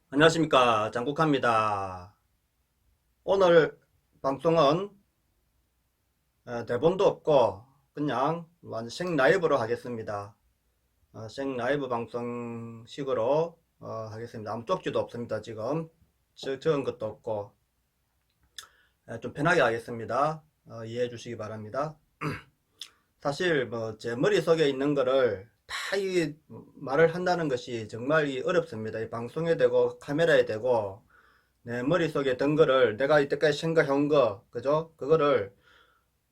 안녕하십니까, 장국합니다. 오늘 방송은 대본도 없고 그냥 완전 생라이브로 하겠습니다. 생라이브 방송식으로 하겠습니다. 아무 쪽지도 없습니다. 지금 적은 것도 없고 좀 편하게 하겠습니다. 이해해 주시기 바랍니다. 사실 뭐 제 머릿속에 있는 거를 다 이 말을 한다는 것이 정말 어렵습니다. 이 방송에 대고 카메라에 대고 내 머릿속에 든 거를 내가 이때까지 생각해온 거, 그죠? 그거를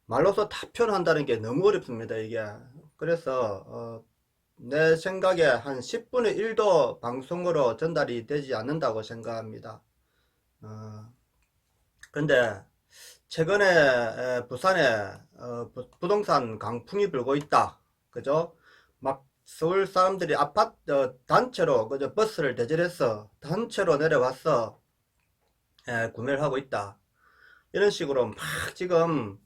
말로서 다 표현한다는 게 너무 어렵습니다, 이게. 그래서, 내 생각에 한 10분의 1도 방송으로 전달이 되지 않는다고 생각합니다. 어, 근데, 최근에 부산에 부동산 강풍이 불고 있다. 그죠? 막 서울 사람들이 아파트 단체로 그죠? 버스를 대절해서 단체로 내려와서 구매를 하고 있다. 이런 식으로 막 지금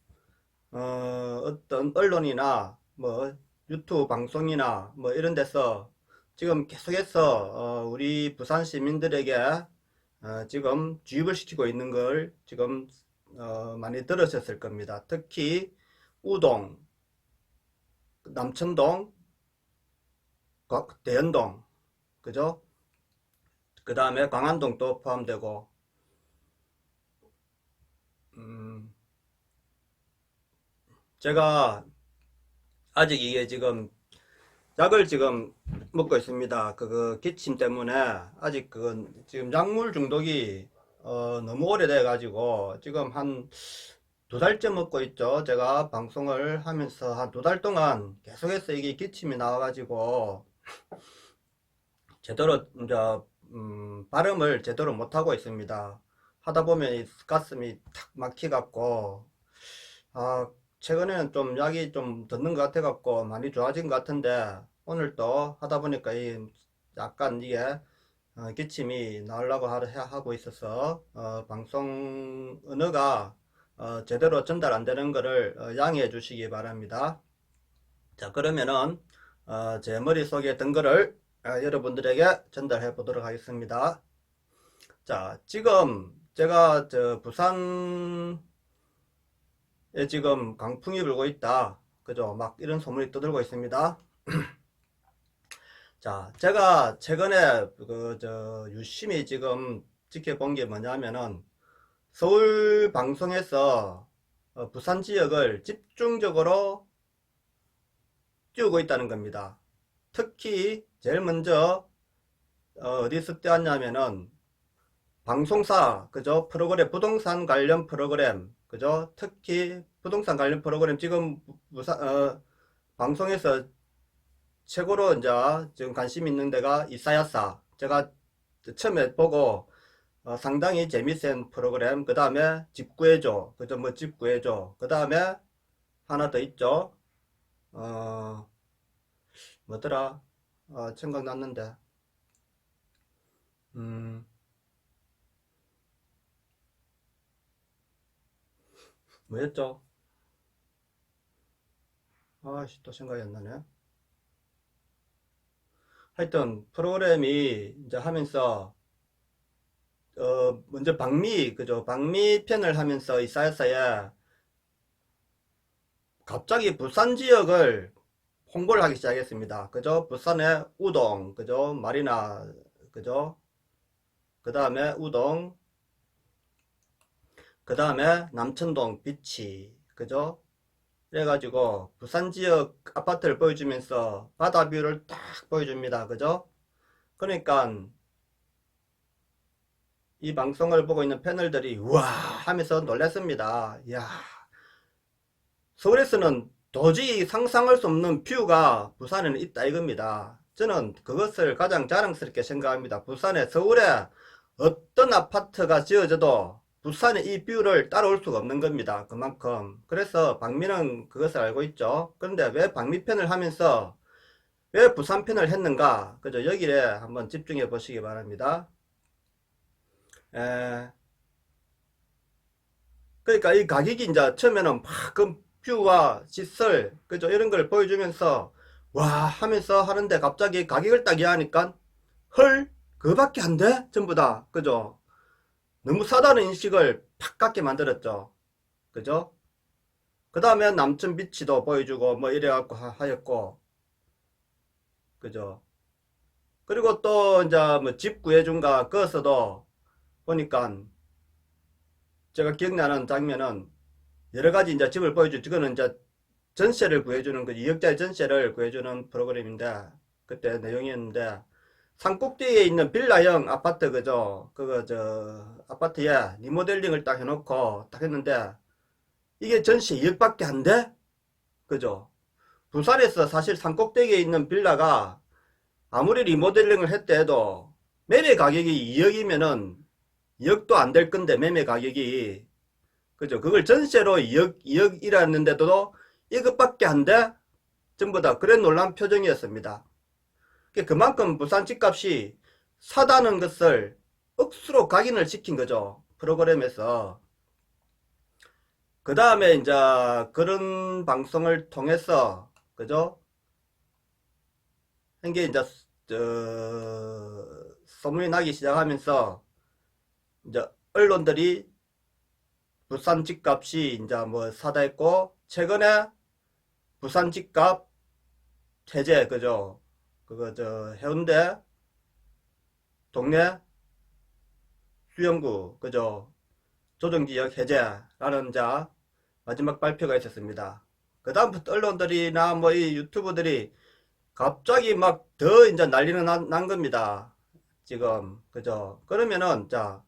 어떤 언론이나 뭐 유튜브 방송이나 뭐 이런 데서 지금 계속해서 우리 부산 시민들에게 지금 주입을 시키고 있는 걸 지금 많이 들으셨을 겁니다. 특히 우동, 남천동, 대연동, 그죠? 그 다음에 광안동도 포함되고 음, 제가 아직 이게 지금 약을 지금 먹고 있습니다. 그 기침 때문에 아직 그건 지금 약물 중독이 너무 오래돼 가지고 지금 한 두 달째 먹고 있죠. 제가 방송을 하면서 한 두 달 동안 계속해서 이게 기침이 나와 가지고 제대로 이제 발음을 제대로 못 하고 있습니다. 하다 보면 이 가슴이 탁 막히 갖고 아, 최근에는 좀 약이 좀 듣는 것 같아 갖고 많이 좋아진 것 같은데 오늘 또 하다 보니까 이 약간 이게 기침이 나오려고 하고 있어서 방송 언어가 제대로 전달 안 되는 거를 양해해 주시기 바랍니다. 자, 그러면은 제 머릿속에 든 거를 여러분들에게 전달해 보도록 하겠습니다. 자, 지금 제가 저 부산 지금 강풍이 불고 있다. 그죠? 막 이런 소문이 떠들고 있습니다. 자, 제가 최근에 유심히 지금 지켜본 게 뭐냐면은 서울 방송에서 부산 지역을 집중적으로 띄우고 있다는 겁니다. 특히 제일 먼저 어디서 띄웠냐면은 방송사, 그죠? 프로그램, 부동산 관련 프로그램, 그죠? 특히 부동산 관련 프로그램 지금 방송에서 최고로 이제 지금 관심 있는 데가 이사야사. 제가 처음에 보고 상당히 재밌는 프로그램. 그 다음에 집 구해줘. 그죠? 뭐 집 구해줘. 그 다음에 하나 더 있죠. 어, 뭐더라? 생각났는데. 음, 뭐였죠? 아씨, 또 생각이 안 나네. 하여튼 프로그램이 이제 하면서 먼저 박미, 그죠? 박미 편을 하면서 이사야사에 갑자기 부산 지역을 홍보를 하기 시작했습니다. 그죠? 부산의 우동, 그죠? 마리나, 그죠? 그 다음에 우동, 그 다음에 남천동 비치, 그죠? 그래가지고 부산 지역 아파트를 보여주면서 바다 뷰를 딱 보여줍니다. 그죠? 그러니까 이 방송을 보고 있는 패널들이 우와 하면서 놀랐습니다. 야, 서울에서는 도저히 상상할 수 없는 뷰가 부산에는 있다 이겁니다. 저는 그것을 가장 자랑스럽게 생각합니다. 부산에 서울에 어떤 아파트가 지어져도 부산의 이 뷰를 따라올 수가 없는 겁니다. 그만큼. 그래서 박민은 그것을 알고 있죠. 그런데 왜 박미편을 하면서 왜 부산 편을 했는가? 그죠? 여기에 한번 집중해 보시기 바랍니다. 에, 그러니까 이 가격이 이제 처음에는 막그 뷰와 시설, 그죠? 이런 걸 보여주면서 와 하면서 하는데 갑자기 가격을 딱 이해하니까 헐? 그거밖에 안 돼? 전부 다. 그죠? 너무 싸다는 인식을 팍 갖게 만들었죠. 그죠? 그 다음에 남천 비치도 보여주고 뭐 이래갖고 하였고. 그죠? 그리고 또 이제 뭐 집 구해준가 그것도 보니까 제가 기억나는 장면은 여러 가지 이제 집을 보여주죠. 그거는 이제 전세를 구해주는 그 2억짜리 전세를 구해주는 프로그램인데 그때 내용이었는데 산꼭대기에 있는 빌라형 아파트 그죠? 그거 저 아파트에 리모델링을 딱 해놓고 딱 했는데 이게 전세 2억밖에 안 돼? 그죠? 부산에서 사실 산꼭대기에 있는 빌라가 아무리 리모델링을 했다 해도 매매 가격이 2억이면은 2억도 안 될 건데 매매 가격이 그죠? 그걸 전세로 2억이라는데도 이것밖에 안 돼? 전부 다 그런 놀란 표정이었습니다. 그만큼 부산 집값이 사다는 것을 억수로 각인을 시킨 거죠. 프로그램에서. 그 다음에 이제 그런 방송을 통해서 그죠? 한게 이제 소문이 나기 시작하면서 이제 언론들이 부산 집값이 이제 뭐 사다 했고 최근에 부산 집값 해제 그죠? 그거 저 해운대 동네 수영구 그죠? 조정지역 해제라는 자 마지막 발표가 있었습니다. 그 다음부터 언론들이나 뭐 이 유튜브들이 갑자기 막 더 이제 난리는 난 겁니다. 지금 그죠? 그러면은 자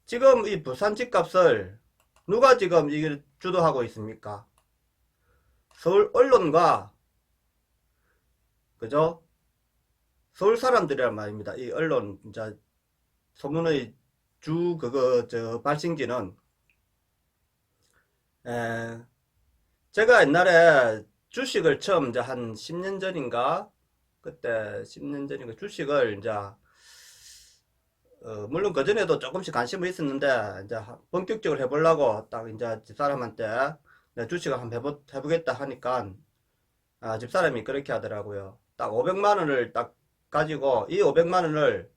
지금 이 부산 집값을 누가 지금 이걸 주도하고 있습니까? 서울 언론과 그죠? 서울 사람들이란 말입니다. 이 언론 이제 소문의 주 그거 저 발신지는 제가 옛날에 주식을 처음 이제 한 10년 전인가 그때 10년 전인가 주식을 이제 물론 그전에도 조금씩 관심은 있었는데 이제 본격적으로 해보려고 딱 이제 집사람한테 내가 주식을 한번 해보겠다 하니까 집사람이 그렇게 하더라고요. 딱 500만 원을 딱 가지고 이 500만 원을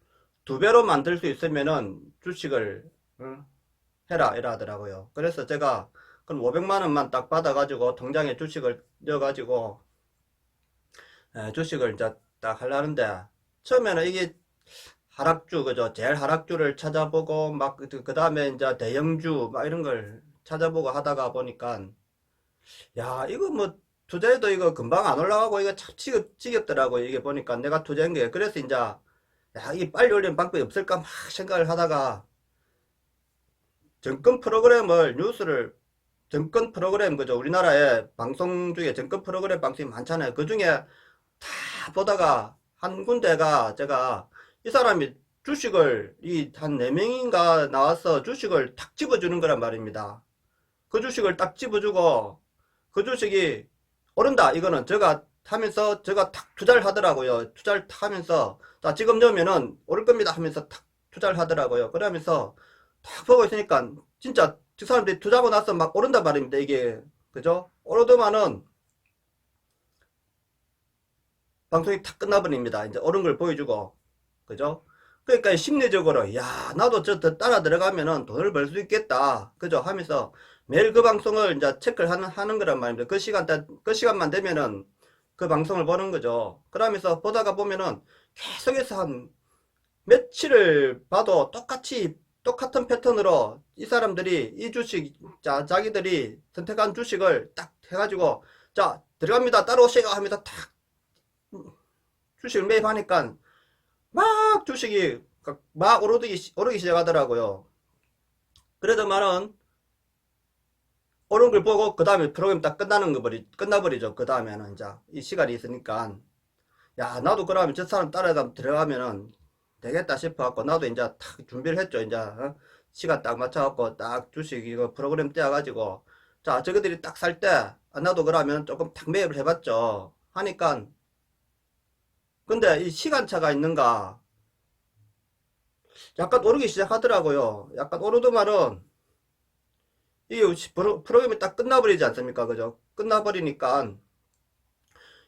두 배로 만들 수 있으면은 주식을 해라 이라 하더라고요. 그래서 제가 그럼 500만 원만 딱 받아가지고 통장에 주식을 넣어가지고 주식을 이제 딱 하려는데 처음에는 이게 하락주 그죠? 제일 하락주를 찾아보고 막 그 다음에 이제 대형주 막 이런 걸 찾아보고 하다가 보니까 야 이거 뭐 투자해도 이거 금방 안 올라가고 이거 참 지겹더라고 이게 보니까 내가 투자한 게 그래서 이제 야 이 빨리 올리는 방법이 없을까 막 생각을 하다가 정권 프로그램을 뉴스를 정권 프로그램 그죠? 우리나라에 방송 중에 정권 프로그램 방송이 많잖아요. 그 중에 다 보다가 한 군데가 제가 이 사람이 주식을 이 한 4명인가 나와서 주식을 탁 집어주는 거란 말입니다. 그 주식을 딱 집어주고 그 주식이 오른다 이거는 제가 하면서 제가 탁 투자를 하더라고요. 투자를 탁 하면서 자 지금 넣으면은 오를 겁니다 하면서 탁 투자를 하더라고요. 그러면서 탁 보고 있으니까 진짜 그 사람들이 투자하고 나서 막 오른단 말입니다. 이게 그죠? 오르더만은 방송이 탁 끝나버립니다. 이제 오른 걸 보여주고 그죠? 그러니까 심리적으로 야 나도 저 더 따라 들어가면은 돈을 벌 수 있겠다 그죠? 하면서 매일 그 방송을 이제 체크를 하는 거란 말입니다. 그 시간만 되면은 그 방송을 보는 거죠. 그러면서 보다가 보면은 계속해서 한 며칠을 봐도 똑같은 패턴으로 이 사람들이 이 주식 자기들이 선택한 주식을 딱 해가지고 자 들어갑니다 따라오세요 하면서 탁 주식을 매입하니까 막 주식이 막 오르기 시작하더라고요. 그래도만은 오른 걸 보고 그 다음에 프로그램 딱 끝나버리죠. 그 다음에는 이제 이 시간이 있으니까 야 나도 그러면 저 사람 따라가 들어가면은 되겠다 싶어갖고 나도 이제 탁 준비를 했죠. 이제 시간 딱 맞춰갖고 딱 주식 이거 프로그램 떼어가지고 자 저거들이 딱 살 때 나도 그러면 조금 탁 매입을 해봤죠. 하니까 근데 이 시간차가 있는가 약간 오르기 시작하더라고요. 약간 오르더만은 이 프로그램이 딱 끝나버리지 않습니까? 그죠? 끝나버리니까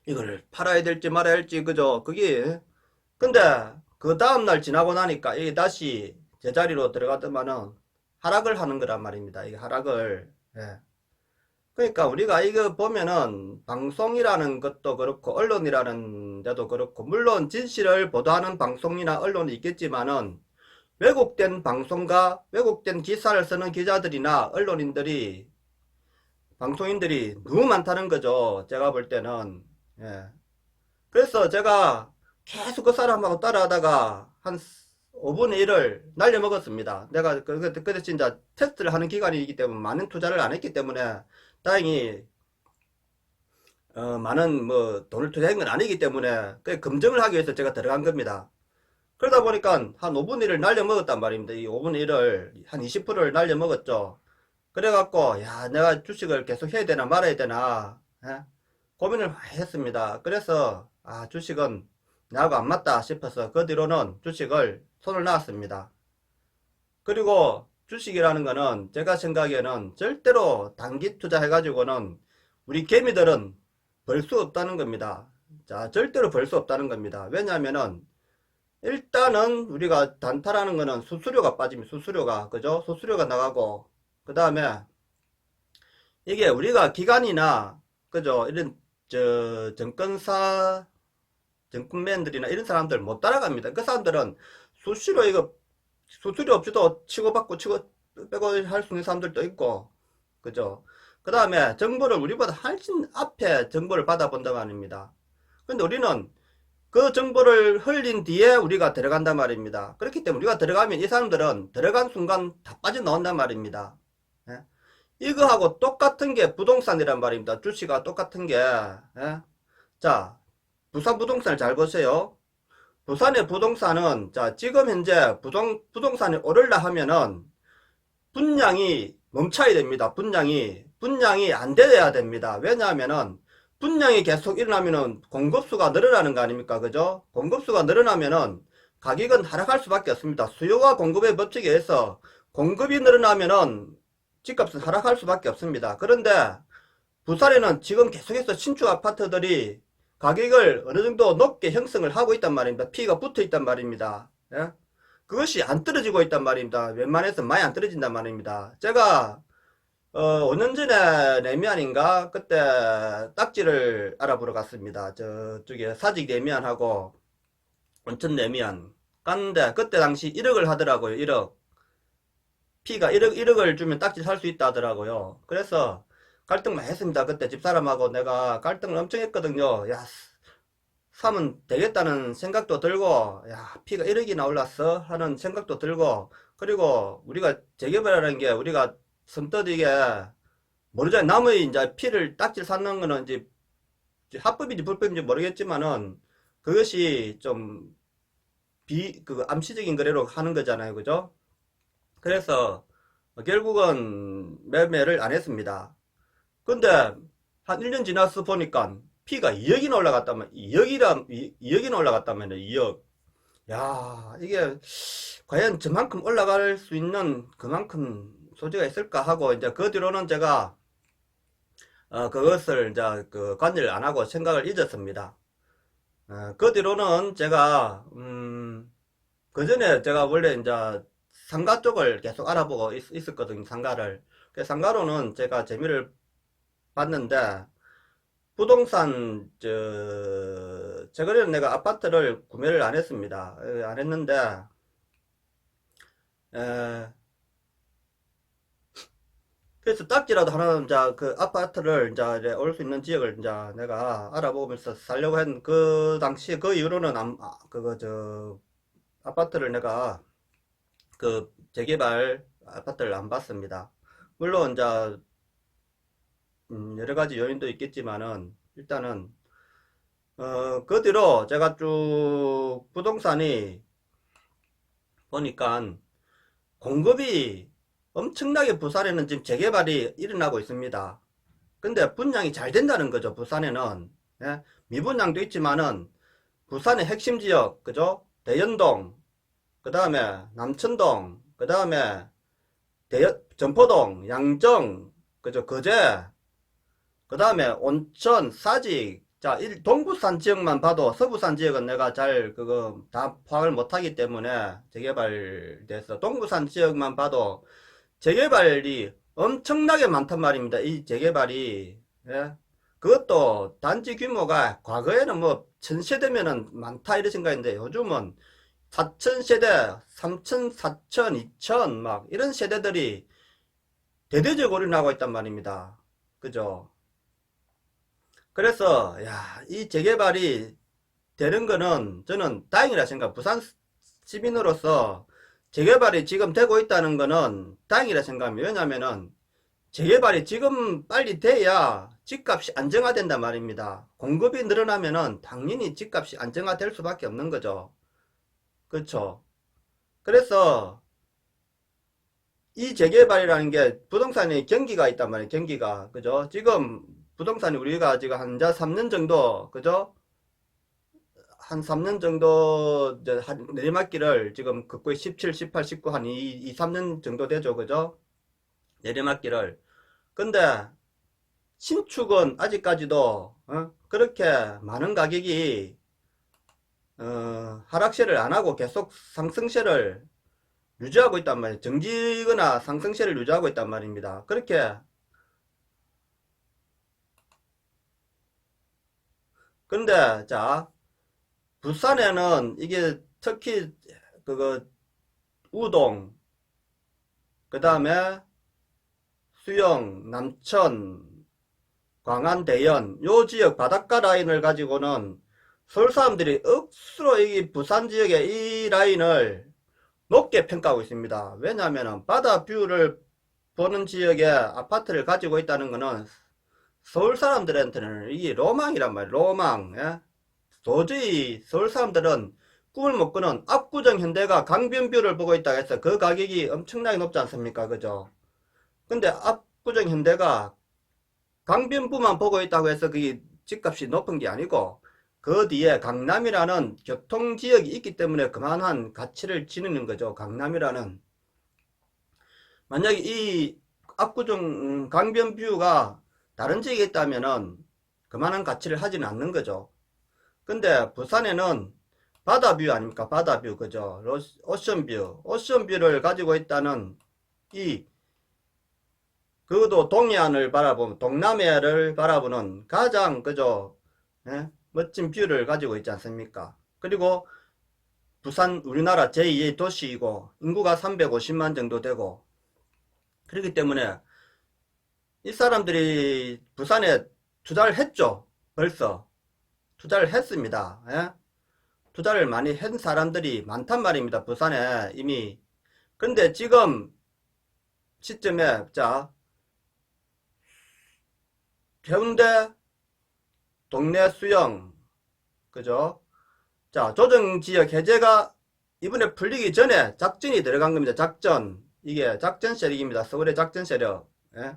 이걸 팔아야 될지 말아야 할지 그죠? 그게 근데 그 다음날 지나고 나니까 이게 다시 제자리로 들어가더만은 하락을 하는 거란 말입니다. 이게 하락을. 예. 그러니까 우리가 이거 보면은 방송이라는 것도 그렇고 언론이라는 데도 그렇고 물론 진실을 보도하는 방송이나 언론이 있겠지만은 왜곡된 방송과 왜곡된 기사를 쓰는 기자들이나 언론인들이 방송인들이 너무 많다는 거죠. 제가 볼 때는. 예. 그래서 제가 계속 그 사람하고 따라하다가 한 5분의 1을 날려먹었습니다. 내가 그때 진짜 테스트를 하는 기간이기 때문에 많은 투자를 안 했기 때문에 다행히 많은 뭐 돈을 투자한 건 아니기 때문에 그 검증을 하기 위해서 제가 들어간 겁니다. 그러다 보니까 한 5분의 1을 날려먹었단 말입니다. 이 5분의 1을 한 20%를 날려먹었죠. 그래갖고 야 내가 주식을 계속 해야 되나 말아야 되나 예? 고민을 많이 했습니다. 그래서 아 주식은 나하고 안 맞다 싶어서 그 뒤로는 주식을 손을 놨습니다. 그리고 주식이라는 거는 제가 생각에는 절대로 단기 투자해가지고는 우리 개미들은 벌 수 없다는 겁니다. 자, 절대로 벌 수 없다는 겁니다. 왜냐하면은 일단은 우리가 단타라는 거는 수수료가 빠집니다. 수수료가 그죠? 수수료가 나가고 그 다음에 이게 우리가 기관이나 그죠? 이런 증권사 정권맨들이나 이런 사람들 못 따라갑니다. 그 사람들은 수수료 없이도 치고받고 치고 빼고 할 수 있는 사람들도 있고 그죠? 그 다음에 정보를 우리보다 훨씬 앞에 정보를 받아본단 말입니다. 근데 우리는 그 정보를 흘린 뒤에 우리가 들어간단 말입니다. 그렇기 때문에 우리가 들어가면 이 사람들은 들어간 순간 다 빠져나온단 말입니다. 예? 이거하고 똑같은 게 부동산이란 말입니다. 주식과 똑같은 게 예? 자 부산 부동산을 잘 보세요. 부산의 부동산은 자 지금 현재 부동산이 오르려 하면은 분양이 멈춰야 됩니다. 분양이 안 돼야 됩니다. 왜냐하면은 분양이 계속 일어나면은 공급수가 늘어나는 거 아닙니까? 그죠? 공급수가 늘어나면은 가격은 하락할 수밖에 없습니다. 수요와 공급의 법칙에 의해서 공급이 늘어나면은 집값은 하락할 수밖에 없습니다. 그런데 부산에는 지금 계속해서 신축 아파트들이 가격을 어느 정도 높게 형성을 하고 있단 말입니다. P가 붙어 있단 말입니다. 예? 그것이 안 떨어지고 있단 말입니다. 웬만해서 많이 안 떨어진단 말입니다. 제가 5년 전에 레미안인가 그때 딱지를 알아보러 갔습니다. 저쪽에 사직 레미안하고 온천 레미안 갔는데 그때 당시 1억을 하더라고요. 1억 P가 1억을 주면 딱지 살 수 있다 하더라고요. 그래서 갈등 많이 했습니다. 그때 집사람하고 내가 갈등을 엄청 했거든요. 야 사면 되겠다는 생각도 들고 야 P가 1억이나 올랐어 하는 생각도 들고 그리고 우리가 재개발이라는 게 우리가 선뜻 이게 모르잖아요. 남의 이제 P를 딱지를 사는 거는 이제 합법인지 불법인지 모르겠지만은 그것이 좀 그 암시적인 거래로 하는 거잖아요. 그죠? 그래서 결국은 매매를 안 했습니다. 근데 한 1년 지나서 보니까 P가 2억이나 올라갔다면 2억이나 올라갔다면 2억 야 이게 과연 저만큼 올라갈 수 있는 그만큼 소지가 있을까 하고 이제 그 뒤로는 제가 그것을 이제 그 관여를 안 하고 생각을 잊었습니다. 그 뒤로는 제가 그 전에 제가 원래 이제 상가 쪽을 계속 알아보고 있었거든요. 상가를. 그 상가로는 제가 재미를 봤는데 부동산 최근에는 내가 아파트를 구매를 안 했습니다. 안 했는데 그래서 딱지라도 하나 이제 그 아파트를 이제 올 수 있는 지역을 이제 내가 알아보면서 살려고 했는 그 당시에 그 이후로는 그거 아파트를 내가 그 재개발 아파트를 안 봤습니다. 물론 이제 여러 가지 요인도 있겠지만은 일단은 그 뒤로 제가 쭉 부동산이 보니까 공급이 엄청나게 부산에는 지금 재개발이 일어나고 있습니다. 근데 분양이 잘 된다는 거죠. 부산에는 예? 미분양도 있지만은 부산의 핵심 지역 그죠? 대연동 그 다음에 남천동 그 다음에 전포동 양정 그죠? 거제 그 다음에 온천 사직 자, 동부산 지역만 봐도 서부산 지역은 내가 잘 그거 다 파악을 못하기 때문에 재개발돼서 동부산 지역만 봐도 재개발이 엄청나게 많단 말입니다. 이 재개발이. 예? 그것도 단지 규모가 과거에는 뭐 1000세대면은 많다 이런 생각인데 요즘은 4000세대, 3000, 4000, 2000 막 이런 세대들이 대대적으로 나고 있단 말입니다. 그죠? 그래서 야, 이 재개발이 되는 거는 저는 다행이라 생각. 부산 시민으로서 재개발이 지금 되고 있다는 거는 다행이라 생각합니다. 왜냐면은 재개발이 지금 빨리 돼야 집값이 안정화된단 말입니다. 공급이 늘어나면은 당연히 집값이 안정화될 수밖에 없는 거죠. 그렇죠. 그래서 이 재개발이라는 게 부동산에 경기가 있단 말이에요. 경기가. 그죠? 지금 부동산이 우리가 지금 한 3년 정도, 그죠? 한 3년 정도, 이제 한 내리막길을 지금 걷고 17, 18, 19, 한 2, 3년 정도 되죠. 그죠? 내리막길을. 근데 신축은 아직까지도, 그렇게 많은 가격이, 하락세를 안 하고 계속 상승세를 유지하고 있단 말이에요. 정지거나 상승세를 유지하고 있단 말입니다. 그렇게. 근데, 자, 부산에는 이게 특히, 그거, 우동, 그 다음에 수영, 남천, 광안, 대연, 요 지역 바닷가 라인을 가지고는 서울 사람들이 억수로 이 부산 지역의 이 라인을 높게 평가하고 있습니다. 왜냐하면 바다 뷰를 보는 지역에 아파트를 가지고 있다는 것은 서울 사람들한테는 이게 로망이란 말이에요. 로망. 예? 도저히 서울 사람들은 꿈을 못 꾸는 압구정 현대가 강변뷰를 보고 있다 해서 그 가격이 엄청나게 높지 않습니까? 그죠? 근데 압구정 현대가 강변부만 보고 있다고 해서 그게 집값이 높은 게 아니고 그 뒤에 강남이라는 교통지역이 있기 때문에 그만한 가치를 지니는 거죠. 강남이라는. 만약에 이 압구정 강변뷰가 다른 지역에 있다면은 그만한 가치를 하지는 않는 거죠. 근데 부산에는 바다뷰 아닙니까? 바다뷰, 그죠? 오션뷰. 오션뷰를 가지고 있다는 이, 그것도 동해안을 바라보면, 동남해를 바라보는 가장, 그죠? 예? 멋진 뷰를 가지고 있지 않습니까? 그리고 부산 우리나라 제2의 도시이고, 인구가 350만 정도 되고, 그렇기 때문에 이 사람들이 부산에 투자를 했죠. 벌써. 투자를 했습니다. 예? 투자를 많이 한 사람들이 많단 말입니다. 부산에 이미. 근데 지금 시점에, 자, 해운대, 동네 수영, 그죠? 자, 조정지역 해제가 이번에 풀리기 전에 작전이 들어간 겁니다. 작전. 이게 작전 세력입니다. 서울의 작전 세력. 예?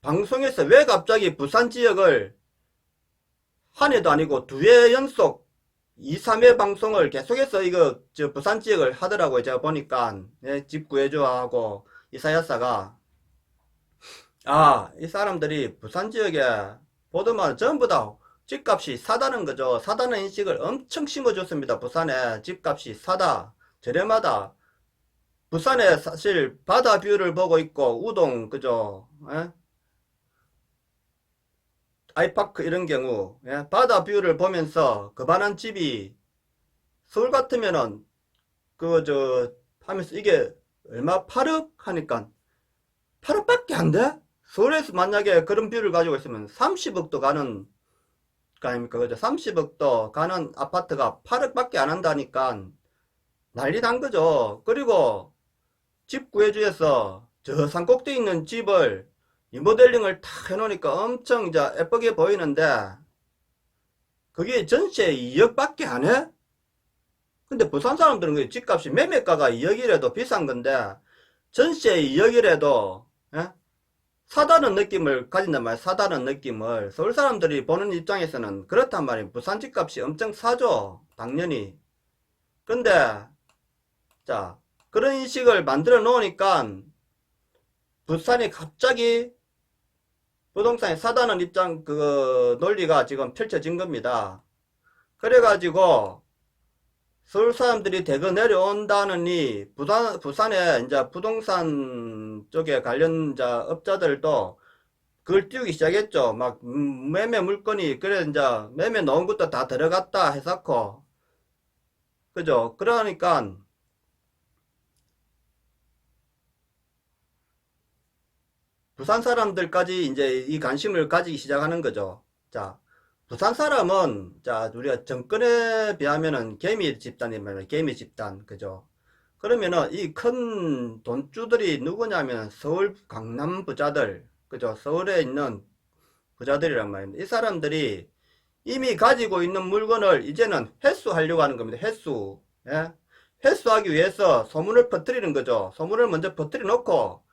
방송에서 왜 갑자기 부산 지역을 한 해도 아니고 2회 연속 2, 3회 방송을 계속해서 이거 저 부산 지역을 하더라고요. 제가 보니까 예, 집 구해줘 하고 이사야사가 이 사람들이 부산 지역에 보더만 전부 다 집값이 사다는 거죠. 사다는 인식을 엄청 심어줬습니다. 부산에 집값이 사다, 저렴하다. 부산에 사실 바다 뷰를 보고 있고 우동 그죠? 예? 아이파크 이런 경우 예? 바다 뷰를 보면서 그만한 집이 서울 같으면은 그 저 하면서 이게 얼마 8억 하니까 8억밖에 안 돼? 서울에서 만약에 그런 뷰를 가지고 있으면 30억도 가는 거 아닙니까? 그죠? 30억도 가는 아파트가 8억밖에 안 한다니까 난리 난 거죠. 그리고 집 구해주에서 저 산꼭대에 있는 집을 리모델링을 탁 해놓으니까 엄청 이제 예쁘게 보이는데 그게 전세 2억밖에 안 해? 근데 부산 사람들은 그 집값이 매매가가 2억이라도 비싼 건데 전세 2억이라도 사다는 느낌을 가진단 말이에요. 사다는 느낌을 서울 사람들이 보는 입장에서는 그렇단 말이에요. 부산 집값이 엄청 싸죠. 당연히. 근데 자 그런 인식을 만들어 놓으니까 부산이 갑자기 부동산에 사다는 입장, 그 논리가 지금 펼쳐진 겁니다. 그래가지고 서울 사람들이 대거 내려온다느니 부산에 이제 부동산 쪽에 관련 업자들도 그걸 띄우기 시작했죠. 막 매매 물건이 그래 이제 매매 넣은 것도 다 들어갔다 해서코 그죠. 그러니까 부산 사람들까지 이제 이 관심을 가지기 시작하는 거죠. 자, 부산 사람은 자 우리가 정권에 비하면은 개미 집단이 말이에요. 개미 집단 그죠. 그러면은 이 큰 돈주들이 누구냐면 서울 강남 부자들 그죠. 서울에 있는 부자들이란 말입니다. 이 사람들이 이미 가지고 있는 물건을 이제는 회수하려고 하는 겁니다. 회수. 예? 회수하기 위해서 소문을 퍼뜨리는 거죠. 소문을 먼저 퍼뜨려 놓고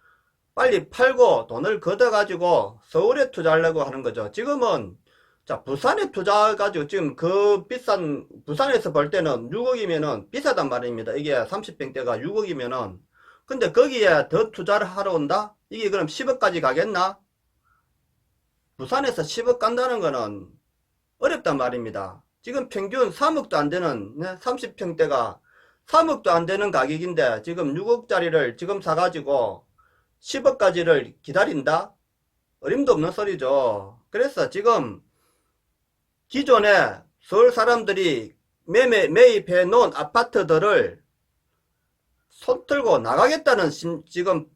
빨리 팔고 돈을 걷어가지고 서울에 투자하려고 하는 거죠. 지금은 자 부산에 투자해가지고 지금 그 비싼 부산에서 볼 때는 6억이면은 비싸단 말입니다. 이게 30평대가 6억이면은 근데 거기에 더 투자를 하러 온다? 이게 그럼 10억까지 가겠나? 부산에서 10억 간다는 거는 어렵단 말입니다. 지금 평균 3억도 안 되는 30평대가 3억도 안 되는 가격인데 지금 6억짜리를 지금 사가지고 10억까지를 기다린다? 어림도 없는 소리죠. 그래서 지금 기존에 서울 사람들이 매입해 놓은 아파트들을 손 틀고 나가겠다는 지금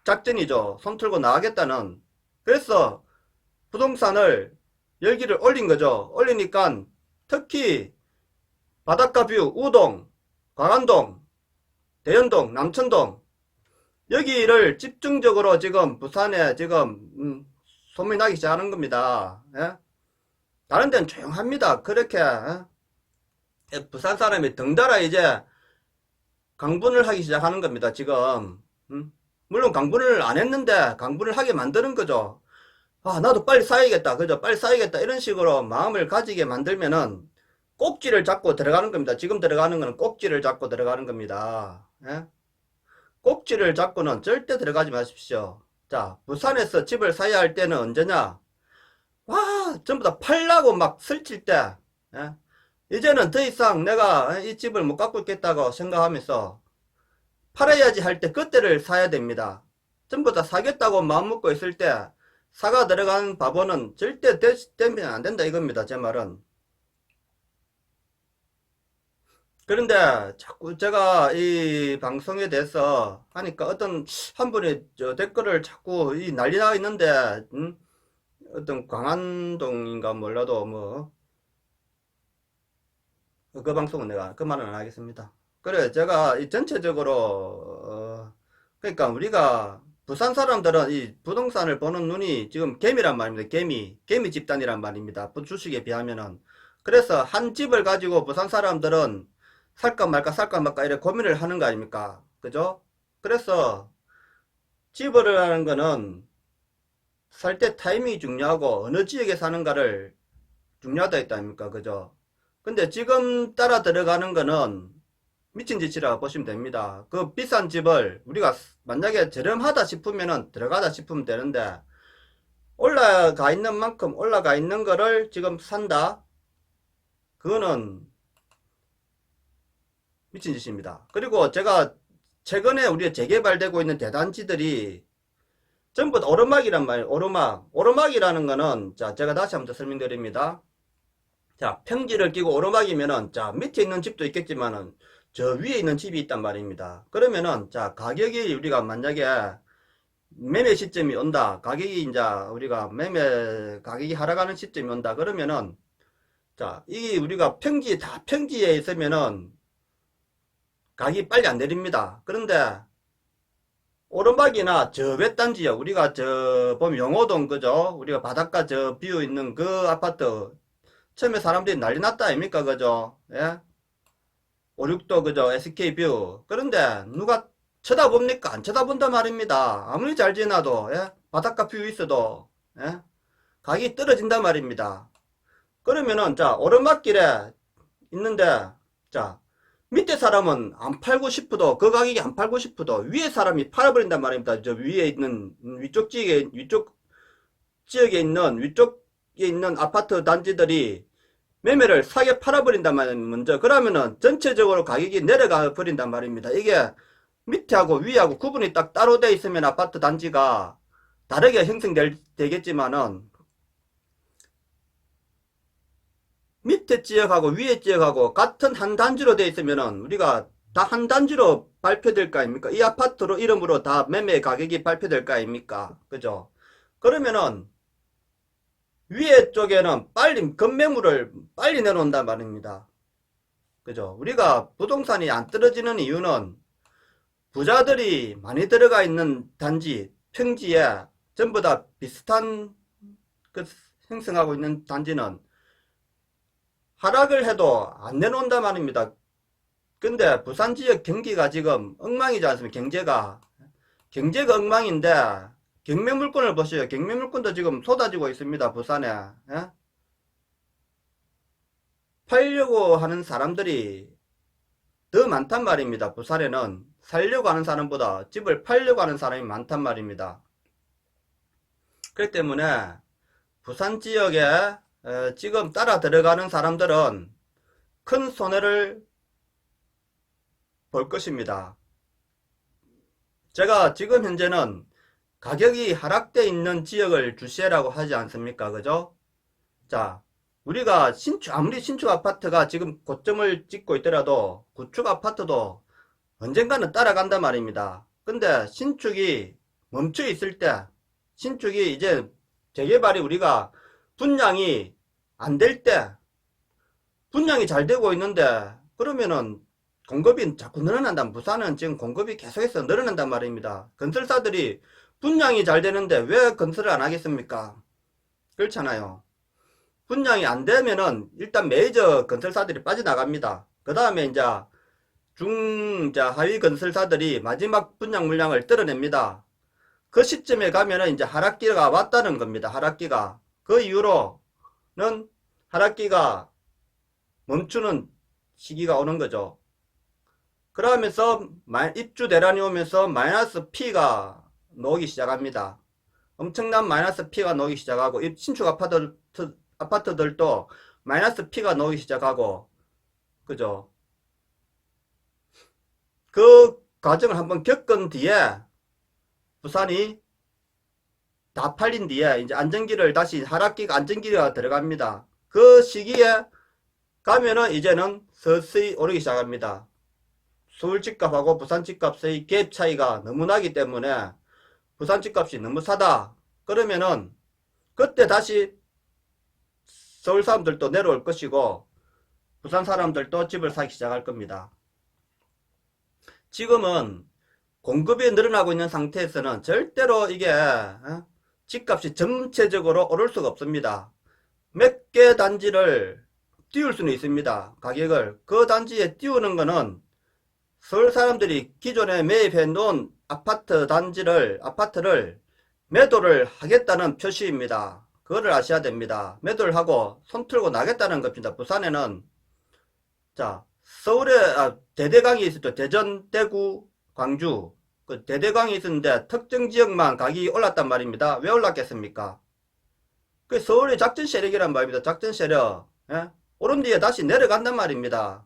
작전이죠. 손 틀고 나가겠다는. 그래서 부동산을 열기를 올린 거죠. 올리니까 특히 바닷가 뷰 우동, 광안동, 대연동, 남천동 여기를 집중적으로 지금 부산에 지금 소문이 나기 시작하는 겁니다. 예? 다른 데는 조용합니다. 그렇게 부산 사람이 덩달아 이제 강분을 하기 시작하는 겁니다. 지금 물론 강분을 안 했는데 강분을 하게 만드는 거죠. 아 나도 빨리 쌓여야겠다 그죠. 빨리 쌓여야겠다 이런 식으로 마음을 가지게 만들면은 꼭지를 잡고 들어가는 겁니다. 지금 들어가는 거는 꼭지를 잡고 들어가는 겁니다. 예? 꼭지를 잡고는 절대 들어가지 마십시오. 자 부산에서 집을 사야 할 때는 언제냐. 와 전부 다 팔라고 막 설칠 때 예? 이제는 더 이상 내가 이 집을 못 갖고 있겠다고 생각하면서 팔아야지 할 때 그때를 사야 됩니다. 전부 다 사겠다고 마음 먹고 있을 때 사가 들어간 바보는 절대 되면 안 된다 이겁니다. 제 말은. 그런데 자꾸 제가 이 방송에 대해서 하니까 어떤 한 분이 저 댓글을 자꾸 이 난리 나 있는데 어떤 광안동인가 몰라도 뭐 그 방송은 내가 그 말은 안 하겠습니다. 그래 제가 이 전체적으로 그러니까 우리가 부산 사람들은 이 부동산을 보는 눈이 지금 개미란 말입니다. 개미 집단이란 말입니다. 주식에 비하면은. 그래서 한 집을 가지고 부산 사람들은 살까 말까 살까 말까 이렇게 고민을 하는 거 아닙니까? 그죠? 그래서 집을 하는 거는 살 때 타이밍이 중요하고 어느 지역에 사는가를 중요하다 했다 아닙니까? 그죠? 근데 지금 따라 들어가는 거는 미친 짓이라고 보시면 됩니다. 그 비싼 집을 우리가 만약에 저렴하다 싶으면은 들어가다 싶으면 되는데 올라가 있는 만큼 올라가 있는 거를 지금 산다? 그거는 미친 짓입니다. 그리고 제가 최근에 우리가 재개발되고 있는 대단지들이 전부 다 오르막이란 말이에요. 오르막이라는 거는 자 제가 다시 한번 설명드립니다. 자 평지를 끼고 오르막이면은 자 밑에 있는 집도 있겠지만은 저 위에 있는 집이 있단 말입니다. 그러면은 자 가격이 우리가 만약에 매매 시점이 온다. 가격이 이제 우리가 매매 가격이 하락하는 시점이 온다. 그러면은 자 이게 우리가 평지에 있으면은 가격이 빨리 안 내립니다. 그런데 오르막이나 저 외딴지역 우리가 저 보면 영호동 그죠? 우리가 바닷가 저 뷰 있는 그 아파트 처음에 사람들이 난리 났다 아닙니까 그죠? 예? 5, 6도 그죠? SK뷰. 그런데 누가 쳐다봅니까? 안 쳐다본단 말입니다. 아무리 잘 지나도 예? 바닷가 뷰 있어도 예? 가격이 떨어진단 말입니다. 그러면은 자 오르막길에 있는데 자 밑에 사람은 안 팔고 싶어도 그 가격이 안 팔고 싶어도 위에 사람이 팔아버린단 말입니다. 저 위에 있는 위쪽 지역에 위쪽 지역에 있는 위쪽에 있는 아파트 단지들이 매매를 싸게 팔아버린단 말이에요. 먼저 그러면은 전체적으로 가격이 내려가 버린단 말입니다. 이게 밑에하고 위하고 구분이 딱 따로 돼 있으면 아파트 단지가 다르게 형성되겠지만은 밑에 지역하고 위에 지역하고 같은 한 단지로 돼 있으면은 우리가 다 한 단지로 발표될 거 아닙니까? 이 아파트로 이름으로 다 매매 가격이 발표될 거 아닙니까? 그죠? 그러면은 위에 쪽에는 빨리 건매물을 빨리 내놓는단 말입니다. 그죠? 우리가 부동산이 안 떨어지는 이유는 부자들이 많이 들어가 있는 단지, 평지에 전부 다 비슷한 형성하고 있는 단지는 하락을 해도 안 내놓는단 말입니다. 근데 부산 지역 경기가 지금 엉망이지 않습니까? 경제가 엉망인데 경매물건을 보세요. 경매물건도 지금 쏟아지고 있습니다. 부산에. 예? 팔려고 하는 사람들이 더 많단 말입니다. 부산에는 살려고 하는 사람보다 집을 팔려고 하는 사람이 많단 말입니다. 그렇기 때문에 부산 지역에 지금 따라 들어가는 사람들은 큰 손해를 볼 것입니다. 제가 지금 현재는 가격이 하락되어 있는 지역을 주시라고 하지 않습니까? 그죠? 자, 우리가 아무리 신축 아파트가 지금 고점을 찍고 있더라도 구축 아파트도 언젠가는 따라간단 말입니다. 근데 신축이 멈춰 있을 때, 신축이 이제 재개발이 우리가 분양이 안 될 때, 분양이 잘 되고 있는데 그러면은 공급이 자꾸 늘어난다. 부산은 지금 공급이 계속해서 늘어난단 말입니다. 건설사들이 분양이 잘 되는데 왜 건설을 안 하겠습니까? 그렇잖아요. 분양이 안 되면은 일단 메이저 건설사들이 빠져나갑니다. 그 다음에 이제 하위 건설사들이 마지막 분양 물량을 떨어냅니다. 그 시점에 가면은 이제 하락기가 왔다는 겁니다. 하락기가. 그 이후로는 하락기가 멈추는 시기가 오는 거죠. 그러면서 입주 대란이 오면서 마이너스 P가 나오기 시작합니다. 엄청난 마이너스 P가 나오기 시작하고 신축 아파트들도 마이너스 P가 나오기 시작하고 그죠? 그 과정을 한번 겪은 뒤에 부산이 다 팔린 뒤에 이제 안정기를 다시 하락기가 안정기가 들어갑니다. 그 시기에 가면은 이제는 서서히 오르기 시작합니다. 서울 집값하고 부산 집값의 갭 차이가 너무 나기 때문에 부산 집값이 너무 싸다. 그러면은 그때 다시 서울 사람들도 내려올 것이고 부산 사람들도 집을 사기 시작할 겁니다. 지금은 공급이 늘어나고 있는 상태에서는 절대로 이게 집값이 전체적으로 오를 수가 없습니다. 몇 개 단지를 띄울 수는 있습니다. 가격을. 그 단지에 띄우는 거는 서울 사람들이 기존에 매입해 놓은 아파트를 매도를 하겠다는 표시입니다. 그거를 아셔야 됩니다. 매도를 하고 손 틀고 나겠다는 겁니다. 부산에는 자 서울에 대대강이 있었죠. 대전, 대구, 광주 그 대대강이 있었는데 특정 지역만 가격이 올랐단 말입니다. 왜 올랐겠습니까? 그 서울의 작전 세력이란 말입니다. 작전 세력. 예? 오른 뒤에 다시 내려간단 말입니다.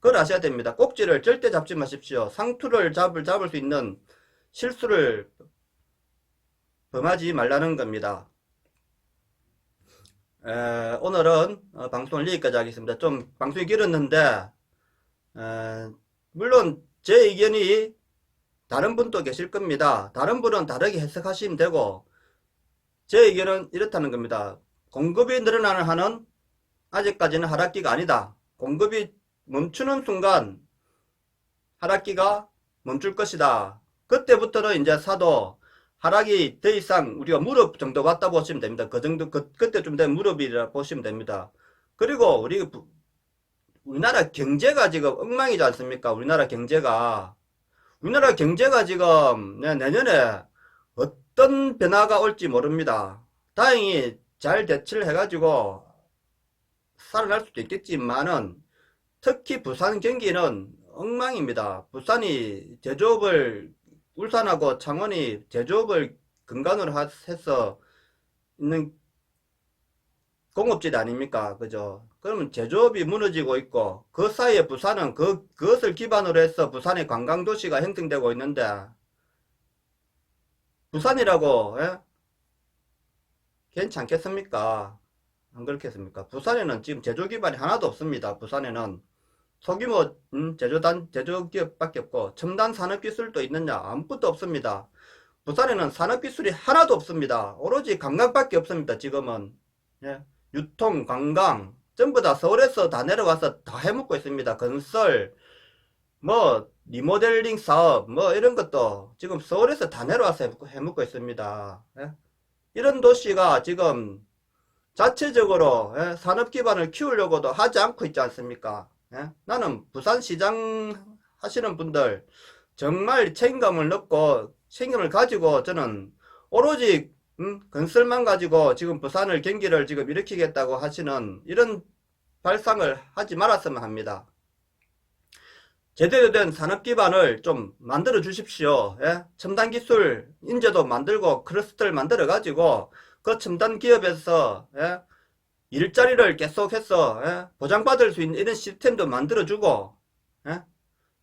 그걸 아셔야 됩니다. 꼭지를 절대 잡지 마십시오. 상투를 잡을 수 있는 실수를 범하지 말라는 겁니다. 오늘은 방송을 여기까지 하겠습니다. 좀 방송이 길었는데 물론 제 의견이 다른 분도 계실 겁니다. 다른 분은 다르게 해석하시면 되고 제 의견은 이렇다는 겁니다. 공급이 늘어나는 한은 아직까지는 하락기가 아니다. 공급이 멈추는 순간 하락기가 멈출 것이다. 그때부터는 이제 사도 하락이 더 이상 우리가 무릎 정도 왔다 보시면 됩니다. 그 정도 그때쯤 되면 무릎이라 보시면 됩니다. 그리고 우리나라 경제가 지금 엉망이지 않습니까? 우리나라 경제가 지금 내년에 어떤 변화가 올지 모릅니다. 다행히 잘 대처를 해가지고 살아날 수도 있겠지만은 특히 부산 경기는 엉망입니다. 부산이 제조업을 울산하고 창원이 제조업을 근간으로 해서 있는 공업지대 아닙니까? 그죠? 그러면 제조업이 무너지고 있고, 그 사이에 부산은 그것을 기반으로 해서 부산의 관광도시가 형성되고 있는데, 부산이라고, 예? 괜찮겠습니까? 안 그렇겠습니까? 부산에는 지금 제조 기반이 하나도 없습니다. 부산에는 소규모 제조기업밖에 없고, 첨단 산업기술도 있느냐? 아무것도 없습니다. 부산에는 산업기술이 하나도 없습니다. 오로지 관광밖에 없습니다. 지금은. 예? 유통, 관광 전부 다 서울에서 다 내려와서 다 해먹고 있습니다. 건설, 뭐 리모델링 사업 뭐 이런 것도 지금 서울에서 다 내려와서 해먹고 있습니다. 예? 이런 도시가 지금 자체적으로 산업 기반을 키우려고도 하지 않고 있지 않습니까? 예? 나는 부산시장 하시는 분들 정말 책임감을 가지고 저는 오로지 건설만 가지고 지금 부산을 경기를 지금 일으키겠다고 하시는 이런 발상을 하지 말았으면 합니다. 제대로 된 산업 기반을 좀 만들어 주십시오. 예? 첨단 기술 인재도 만들고 클러스터를 만들어 가지고 그 첨단 기업에서 예? 일자리를 계속해서 예? 보장받을 수 있는 이런 시스템도 만들어 주고 예?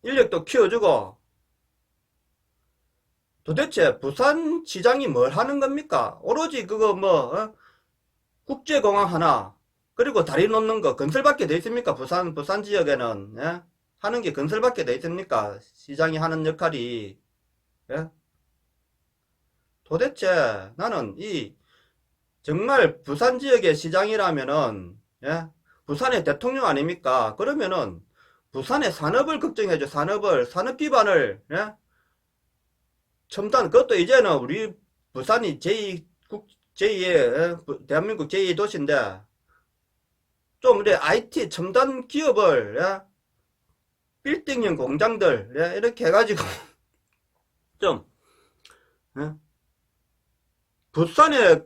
인력도 키워주고. 도대체 부산시장이 뭘 하는 겁니까? 오로지 그거 뭐 국제공항 하나 그리고 다리 놓는 거 건설밖에 돼 있습니까? 부산 지역에는 예? 하는 게 건설밖에 돼 있습니까? 시장이 하는 역할이. 예? 도대체 나는 이 정말 부산 지역의 시장이라면은 예? 부산의 대통령 아닙니까? 그러면은 부산의 산업을 걱정해줘. 산업 기반을 예? 첨단 그것도 이제는 우리 부산이 제2의 대한민국 제2 도시인데 좀 우리 IT 첨단 기업을 예? 빌딩형 공장들 예? 이렇게 해가지고 좀 예? 부산에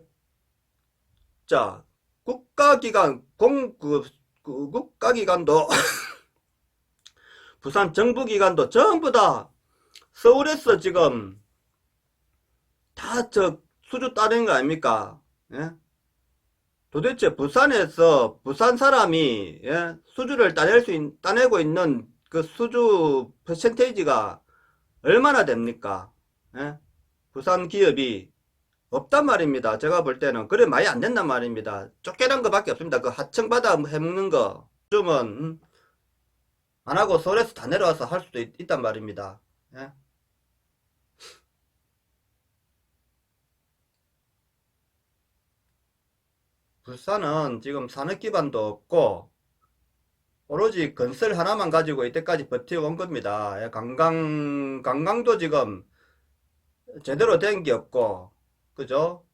자 국가기관 국가기관도 부산 정부기관도 전부 다 서울에서 지금 다 수주 따르는 거 아닙니까? 예? 도대체 부산에서 부산 사람이 예? 수주를 따내고 있는 그 수주 퍼센테이지가 얼마나 됩니까? 예? 부산 기업이 없단 말입니다. 제가 볼 때는 그래 많이 안 된단 말입니다. 쫓겨난 거밖에 없습니다. 그 하청받아 해먹는 거 좀은 안 하고 서울에서 다 내려와서 할 수도 있단 말입니다. 예? 부산은 지금 산업 기반도 없고 오로지 건설 하나만 가지고 이때까지 버텨온 겁니다. 예, 관광도 지금 제대로 된 게 없고, 그죠?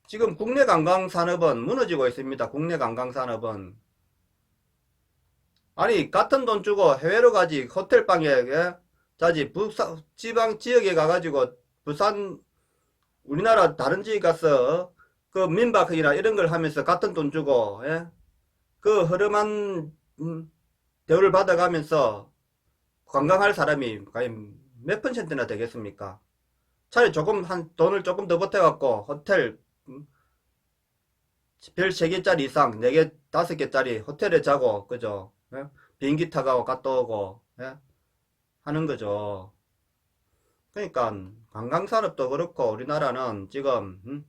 지금 국내 관광 산업은 무너지고 있습니다. 국내 관광 산업은. 아니, 같은 돈 주고 해외로 가지, 호텔방에, 예? 자지, 지방 지역에 가가지고, 부산, 우리나라 다른 지역 가서, 그 민박이나 이런 걸 하면서 같은 돈 주고, 예? 그 허름한, 대우를 받아가면서 관광할 사람이 과연 몇 퍼센트나 되겠습니까? 차라리 돈을 조금 더 보태갖고, 호텔, 별 3개짜리 이상, 4개, 5개짜리 호텔에 자고, 그죠? 예? 비행기 타고 갔다 오고, 예? 하는 거죠. 그러니까, 관광산업도 그렇고, 우리나라는 지금,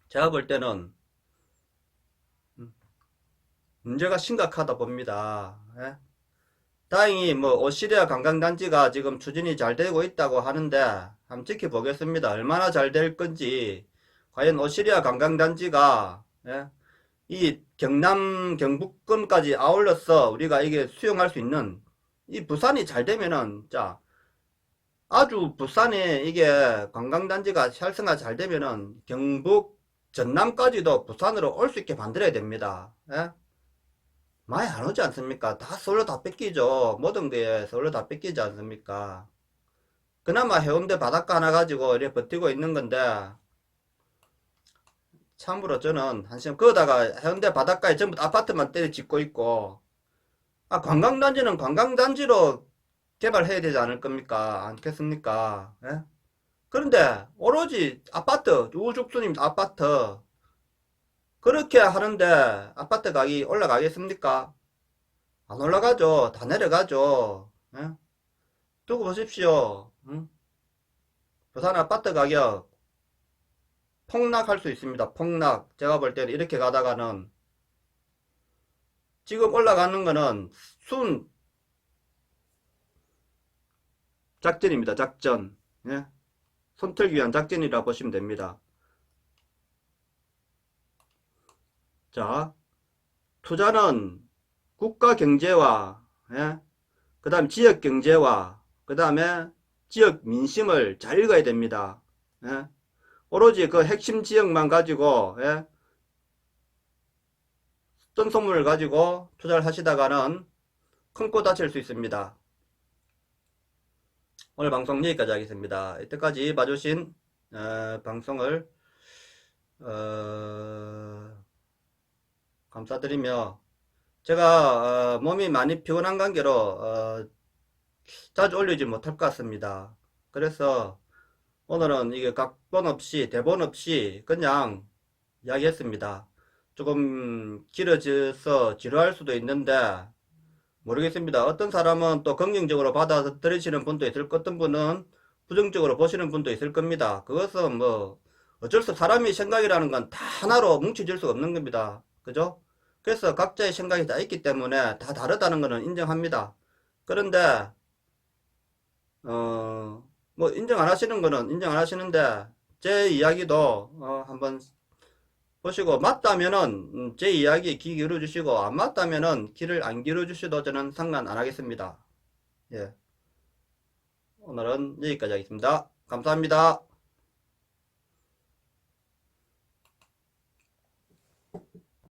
제가 볼 때는, 문제가 심각하다 봅니다. 예? 다행히 뭐, 오시리아 관광단지가 지금 추진이 잘 되고 있다고 하는데, 한번 지켜보겠습니다. 얼마나 잘 될 건지, 과연 오시리아 관광단지가, 예? 이 경남, 경북권까지 아울러서 우리가 이게 수용할 수 있는 이 부산이 잘 되면은 아주 부산에 이게 관광단지가 활성화 잘 되면은 경북, 전남까지도 부산으로 올 수 있게 만들어야 됩니다. 예? 많이 안 오지 않습니까? 다 서울로 다 뺏기죠. 모든 게 서울로 다 뺏기지 않습니까? 그나마 해운대 바닷가 하나 가지고 이렇게 버티고 있는 건데 참으로 저는 한심 그러다가 해운대 바닷가에 전부 아파트만 때려 짓고 있고 관광단지는 관광단지로 개발해야 되지 않을 겁니까? 않겠습니까? 예? 그런데 오로지 아파트, 우죽순님 아파트 그렇게 하는데 아파트 가격이 올라가겠습니까? 안 올라가죠. 다 내려가죠. 예? 두고 보십시오. 응? 부산 아파트 가격 폭락할 수 있습니다. 폭락. 제가 볼 때는 이렇게 가다가는 지금 올라가는 거는 순 작전입니다. 작전. 예? 손틀기 위한 작전이라 보시면 됩니다. 자, 투자는 국가 경제와 예? 그 다음 지역 경제와 그 다음에 지역 민심을 잘 읽어야 됩니다. 예? 오로지 그 핵심 지역만 가지고 예? 뜬 소문을 가지고 투자를 하시다가는 큰 코 다칠 수 있습니다. 오늘 방송 여기까지 하겠습니다. 이때까지 봐주신 방송을 감사드리며 제가 몸이 많이 피곤한 관계로 자주 올리지 못할 것 같습니다. 그래서 오늘은 이게 각본 없이 대본 없이 그냥 이야기했습니다. 조금 길어져서 지루할 수도 있는데 모르겠습니다. 어떤 사람은 또 긍정적으로 받아들이시는 분도 있을 것, 어떤 분은 부정적으로 보시는 분도 있을 겁니다. 그것은 뭐 어쩔 수 없이 사람의 생각이라는 건 다 하나로 뭉쳐질 수가 없는 겁니다. 그죠? 그래서 각자의 생각이 다 있기 때문에 다 다르다는 것은 인정합니다. 그런데 뭐 인정 안 하시는 거는 인정 안 하시는데 제 이야기도 한번 보시고 맞다면은 제 이야기에 귀 기울여 주시고 안 맞다면은 귀를 안 기울여 주셔도 저는 상관 안 하겠습니다. 예. 오늘은 여기까지 하겠습니다. 감사합니다.